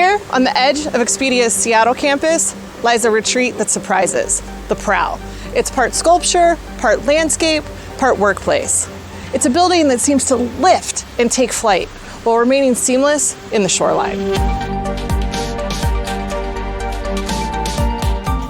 Here, on the edge of Expedia's Seattle campus, lies a retreat that surprises, the Prow. It's part sculpture, part landscape, part workplace. It's a building that seems to lift and take flight while remaining seamless in the shoreline.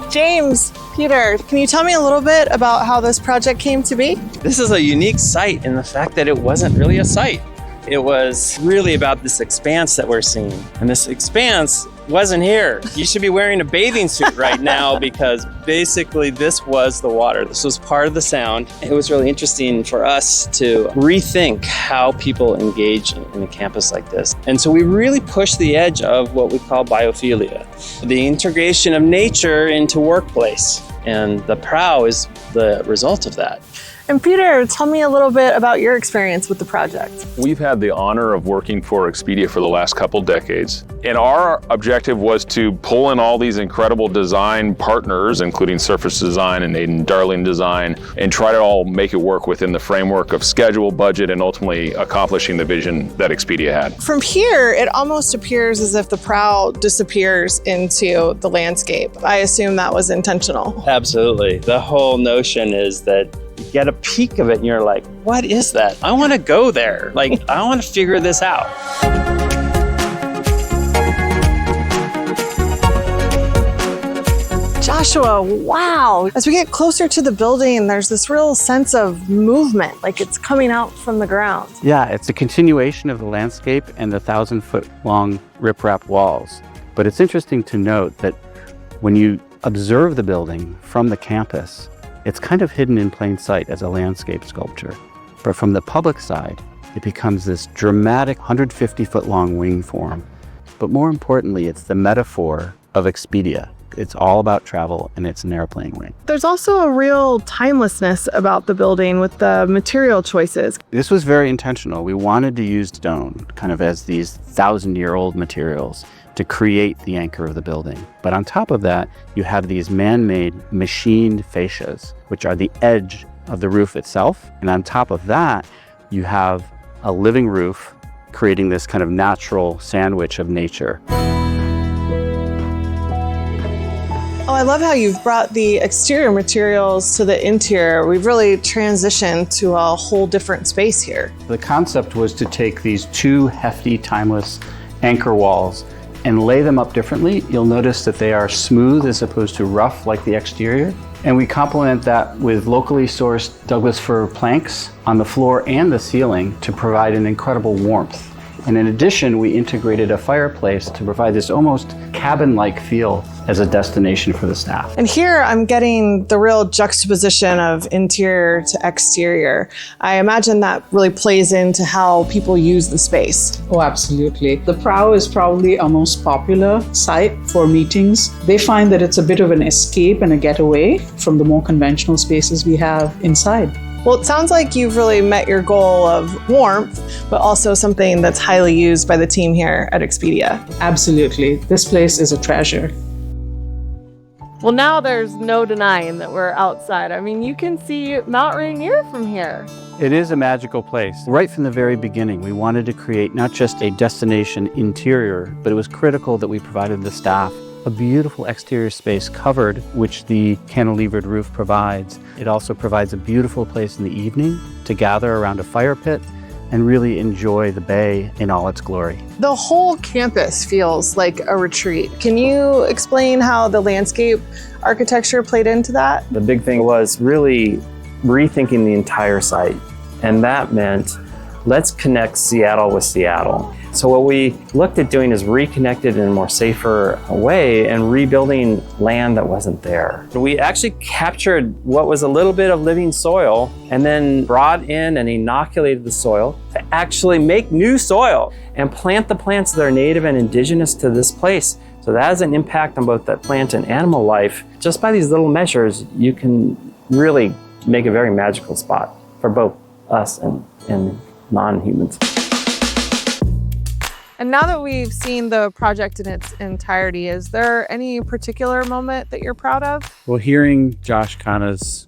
James, Peter, can you tell me a little bit about how this project came to be? This is a unique site in the fact that it wasn't really a site. It was really about this expanse that we're seeing. And this expanse wasn't here. You should be wearing a bathing suit right now because basically this was the water. This was part of the sound. It was really interesting for us to rethink how people engage in a campus like this. And so we really pushed the edge of what we call biophilia, the integration of nature into workplace. And the Prow is the result of that. And Peter, tell me a little bit about your experience with the project. We've had the honor of working for Expedia for the last couple decades. And our objective was to pull in all these incredible design partners, including Surface Design and Aiden Darling Design, and try to all make it work within the framework of schedule, budget, and ultimately accomplishing the vision that Expedia had. From here, it almost appears as if the Prow disappears into the landscape. I assume that was intentional. Absolutely. The whole notion is that you get a peek of it and you're like, what is that? I want to go there. Like, I want to figure this out. Joshua, wow. As we get closer to the building, there's this real sense of movement, like it's coming out from the ground. Yeah, it's a continuation of the landscape and the 1,000-foot-long riprap walls. But it's interesting to note that when you observe the building from the campus, it's kind of hidden in plain sight as a landscape sculpture. But from the public side, it becomes this dramatic 150-foot-long wing form. But more importantly, it's the metaphor of Expedia. It's all about travel, and it's an airplane wing. There's also a real timelessness about the building with the material choices. This was very intentional. We wanted to use stone kind of as these 1,000-year-old materials to create the anchor of the building. But on top of that, you have these man-made machined fascias, which are the edge of the roof itself. And on top of that, you have a living roof creating this kind of natural sandwich of nature. Oh, I love how you've brought the exterior materials to the interior. We've really transitioned to a whole different space here. The concept was to take these two hefty, timeless anchor walls and lay them up differently. You'll notice that they are smooth as opposed to rough like the exterior. And we complement that with locally sourced Douglas Fir planks on the floor and the ceiling to provide an incredible warmth. And in addition, we integrated a fireplace to provide this almost cabin-like feel as a destination for the staff. And here I'm getting the real juxtaposition of interior to exterior. I imagine that really plays into how people use the space. Oh, absolutely. The Prow is probably our most popular site for meetings. They find that it's a bit of an escape and a getaway from the more conventional spaces we have inside. Well, it sounds like you've really met your goal of warmth, but also something that's highly used by the team here at Expedia. Absolutely. This place is a treasure. Well, now there's no denying that we're outside. I mean, you can see Mount Rainier from here. It is a magical place. Right from the very beginning, we wanted to create not just a destination interior, but it was critical that we provided the staff a beautiful exterior space covered, which the cantilevered roof provides. It also provides a beautiful place in the evening to gather around a fire pit and really enjoy the bay in all its glory. The whole campus feels like a retreat. Can you explain how the landscape architecture played into that? The big thing was really rethinking the entire site. And that meant, let's connect Seattle with Seattle. So what we looked at doing is reconnect it in a more safer way and rebuilding land that wasn't there. We actually captured what was a little bit of living soil and then brought in and inoculated the soil to actually make new soil and plant the plants that are native and indigenous to this place. So that has an impact on both the plant and animal life. Just by these little measures, you can really make a very magical spot for both us and non-humans. And now that we've seen the project in its entirety, is there any particular moment that you're proud of? Well, hearing Josh Khanna's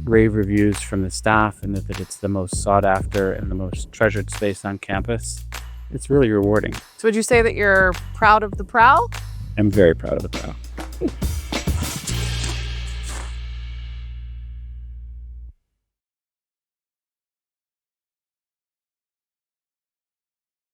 rave reviews from the staff and that it's the most sought after and the most treasured space on campus it's really rewarding. So would you say that you're proud of the Prow? I'm very proud of the Prow.